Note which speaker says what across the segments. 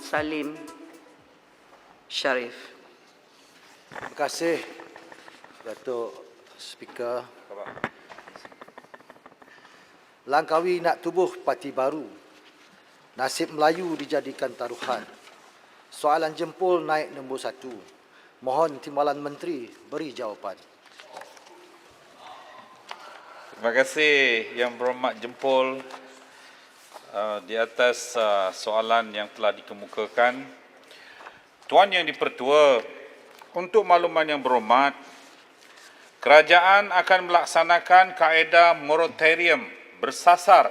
Speaker 1: Salim Sharif.
Speaker 2: Terima kasih, Datuk Speaker. Langkawi nak tubuh parti baru. Nasib Melayu dijadikan taruhan. Soalan jempol naik nombor 1. Mohon Timbalan Menteri beri jawapan.
Speaker 3: Terima kasih Yang Berhormat Jempol di atas soalan yang telah dikemukakan. Tuan Yang Dipertua, untuk makluman Yang Berhormat, kerajaan akan melaksanakan kaedah moratorium bersasar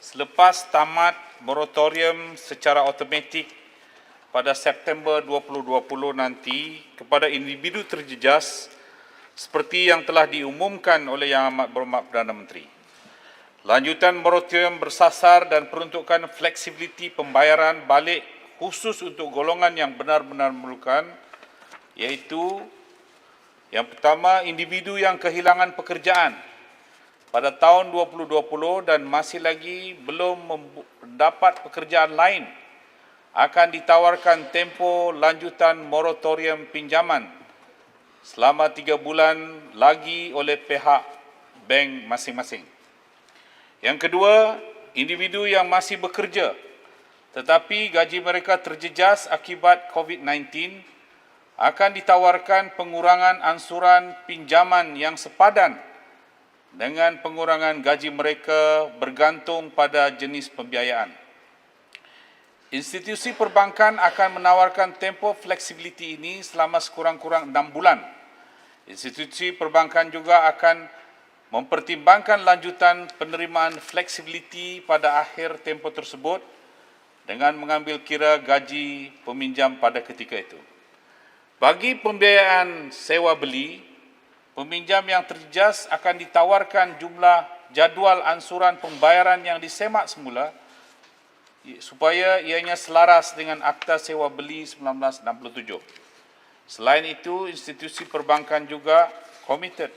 Speaker 3: selepas tamat moratorium secara automatik pada September 2020 nanti kepada individu terjejas seperti yang telah diumumkan oleh Yang Amat Berhormat Perdana Menteri. Lanjutan moratorium bersasar dan peruntukan fleksibiliti pembayaran balik khusus untuk golongan yang benar-benar memerlukan, iaitu yang pertama, individu yang kehilangan pekerjaan pada tahun 2020 dan masih lagi belum mendapat pekerjaan lain akan ditawarkan tempoh lanjutan moratorium pinjaman selama 3 bulan lagi oleh pihak bank masing-masing. Yang kedua, individu yang masih bekerja tetapi gaji mereka terjejas akibat COVID-19 akan ditawarkan pengurangan ansuran pinjaman yang sepadan dengan pengurangan gaji mereka bergantung pada jenis pembiayaan. Institusi perbankan akan menawarkan tempoh fleksibiliti ini selama sekurang-kurang 6 bulan. Institusi perbankan juga akan mempertimbangkan lanjutan penerimaan fleksibiliti pada akhir tempoh tersebut dengan mengambil kira gaji peminjam pada ketika itu. Bagi pembiayaan sewa beli, peminjam yang terjejas akan ditawarkan jumlah jadual ansuran pembayaran yang disemak semula supaya ianya selaras dengan Akta Sewa Beli 1967. Selain itu, institusi perbankan juga komited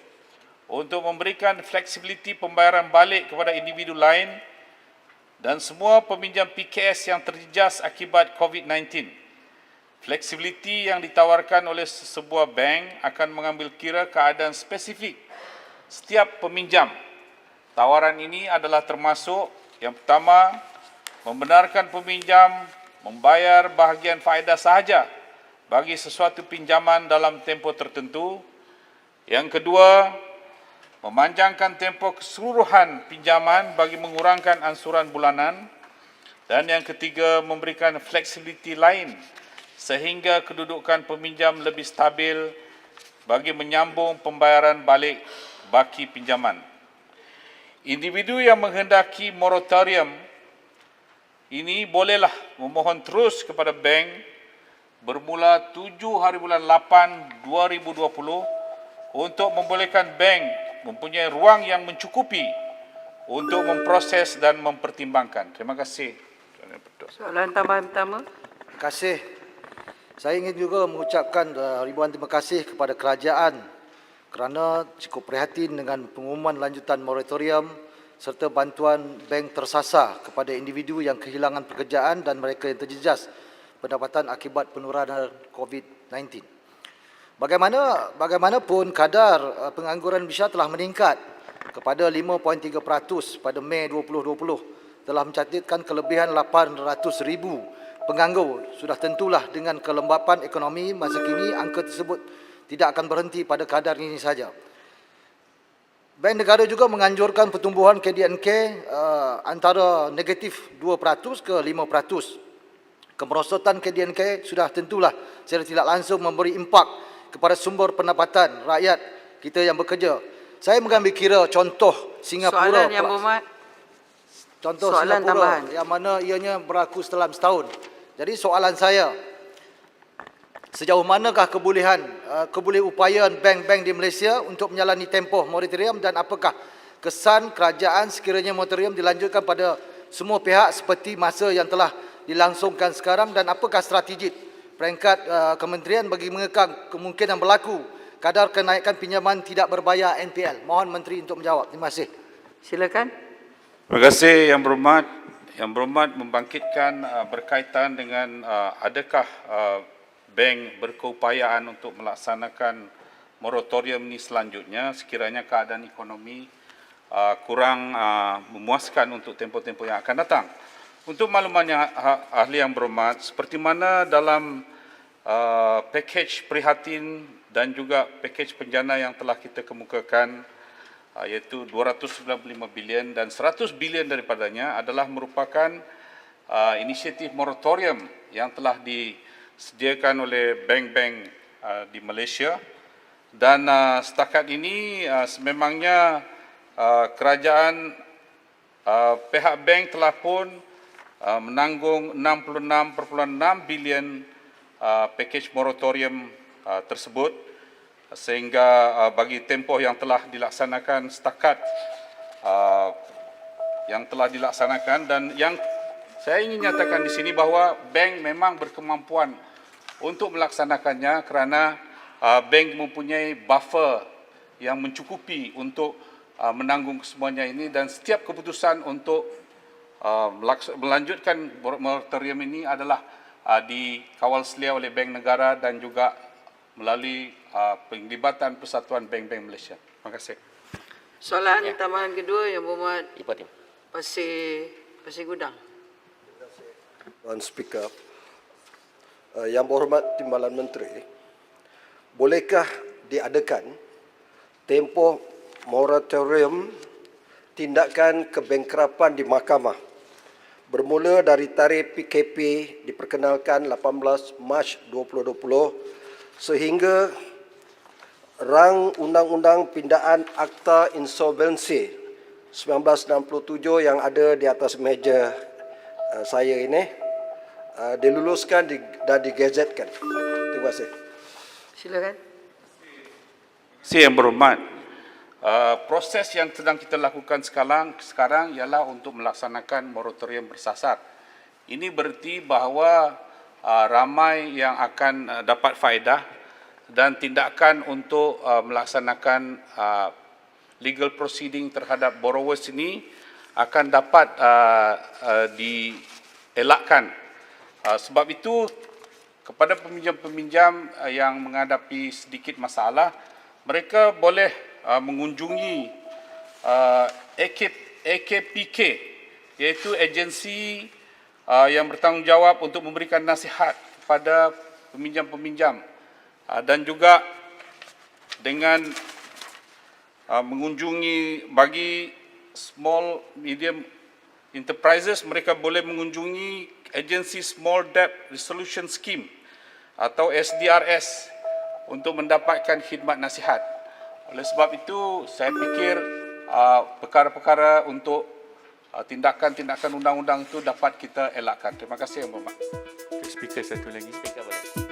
Speaker 3: untuk memberikan fleksibiliti pembayaran balik kepada individu lain dan semua peminjam PKS yang terjejas akibat COVID-19. Fleksibiliti yang ditawarkan oleh sebuah bank akan mengambil kira keadaan spesifik setiap peminjam. Tawaran ini adalah termasuk yang pertama, membenarkan peminjam membayar bahagian faedah sahaja bagi sesuatu pinjaman dalam tempoh tertentu. Yang kedua, memanjangkan tempoh keseluruhan pinjaman bagi mengurangkan ansuran bulanan. Dan yang ketiga, memberikan fleksibiliti lain sehingga kedudukan peminjam lebih stabil bagi menyambung pembayaran balik baki pinjaman. Individu yang menghendaki moratorium ini bolehlah memohon terus kepada bank bermula 7 hari bulan 8 2020 untuk membolehkan bank mempunyai ruang yang mencukupi untuk memproses dan mempertimbangkan. Terima kasih.
Speaker 1: Soalan tambahan pertama.
Speaker 2: Terima kasih. Saya ingin juga mengucapkan ribuan terima kasih kepada kerajaan kerana cukup prihatin dengan pengumuman lanjutan moratorium serta bantuan bank tersasar kepada individu yang kehilangan pekerjaan dan mereka yang terjejas pendapatan akibat penularan COVID-19. Bagaimanapun kadar pengangguran Malaysia telah meningkat kepada 5.3% pada Mei 2020, telah mencatatkan kelebihan 800,000 penganggur. Sudah tentulah dengan kelembapan ekonomi masa kini angka tersebut tidak akan berhenti pada kadar ini saja. Bank negara juga menganjurkan pertumbuhan KDNK antara negatif 2% ke 5%. Kemerosotan KDNK sudah tentulah secara tidak langsung memberi impak kepada sumber pendapatan rakyat kita yang bekerja. Saya mengambil kira contoh Singapura.
Speaker 1: Soalan Yang Berhormat.
Speaker 2: Contoh
Speaker 1: Soalan
Speaker 2: Singapura
Speaker 1: tambahan.
Speaker 2: yang mana ianya berlaku dalam setahun. Jadi soalan saya, sejauh manakah kebolehan bank-bank di Malaysia untuk menjalani tempoh moratorium dan apakah kesan kerajaan sekiranya moratorium dilanjutkan pada semua pihak seperti masa yang telah dilangsungkan sekarang, dan apakah strategi peringkat kementerian bagi mengekang kemungkinan berlaku kadar kenaikan pinjaman tidak berbayar NPL? Mohon Menteri untuk menjawab. Terima kasih.
Speaker 1: Silakan.
Speaker 3: Terima kasih Yang Berhormat. Yang Berhormat membangkitkan berkaitan dengan adakah bank berkeupayaan untuk melaksanakan moratorium ini selanjutnya sekiranya keadaan ekonomi kurang memuaskan untuk tempoh-tempoh yang akan datang. Untuk maklumannya ahli yang berhormat, seperti mana dalam pakej prihatin dan juga pakej penjana yang telah kita kemukakan, iaitu 295 bilion dan 100 bilion daripadanya adalah merupakan inisiatif moratorium yang telah disediakan oleh bank-bank di Malaysia. Dan setakat ini sememangnya kerajaan pihak bank telah pun menanggung 66.6 bilion pakej moratorium tersebut, sehingga bagi tempoh yang telah dilaksanakan setakat dan yang saya ingin nyatakan di sini bahawa bank memang berkemampuan untuk melaksanakannya kerana bank mempunyai buffer yang mencukupi untuk menanggung semuanya ini, dan setiap keputusan untuk melanjutkan moratorium ini adalah dikawal selia oleh Bank Negara dan juga melalui penglibatan Persatuan Bank-Bank Malaysia. Terima kasih.
Speaker 1: Soalan tambahan kedua, Yang Berhormat
Speaker 4: Ipatim.
Speaker 1: Pasir Gudang.
Speaker 5: Tuan Speaker, Yang Berhormat Timbalan Menteri, bolehkah diadakan tempoh moratorium tindakan kebangkrapan di mahkamah bermula dari tarikh PKP diperkenalkan 18 Mac 2020 sehingga rang Undang-Undang Pindaan Akta Insolvensi 1967 yang ada di atas meja saya ini diluluskan dan digazetkan. Terima kasih.
Speaker 1: Silakan.
Speaker 3: Yang Berhormat, proses yang sedang kita lakukan sekarang ialah untuk melaksanakan moratorium bersasar. Ini berarti bahawa ramai yang akan dapat faedah dan tindakan untuk melaksanakan legal proceeding terhadap borrowers ini akan dapat dielakkan. Sebab itu, kepada peminjam-peminjam yang menghadapi sedikit masalah, mereka boleh mengunjungi AKPK, iaitu agensi yang bertanggungjawab untuk memberikan nasihat kepada peminjam-peminjam, dan juga dengan mengunjungi bagi small medium enterprises, mereka boleh mengunjungi agensi Small Debt Resolution Scheme atau SDRS untuk mendapatkan khidmat nasihat. Oleh sebab itu, saya fikir perkara-perkara untuk tindakan-tindakan undang-undang itu dapat kita elakkan. Terima kasih, Yang Berhormat.
Speaker 4: Speaker satu lagi. Speaker boleh.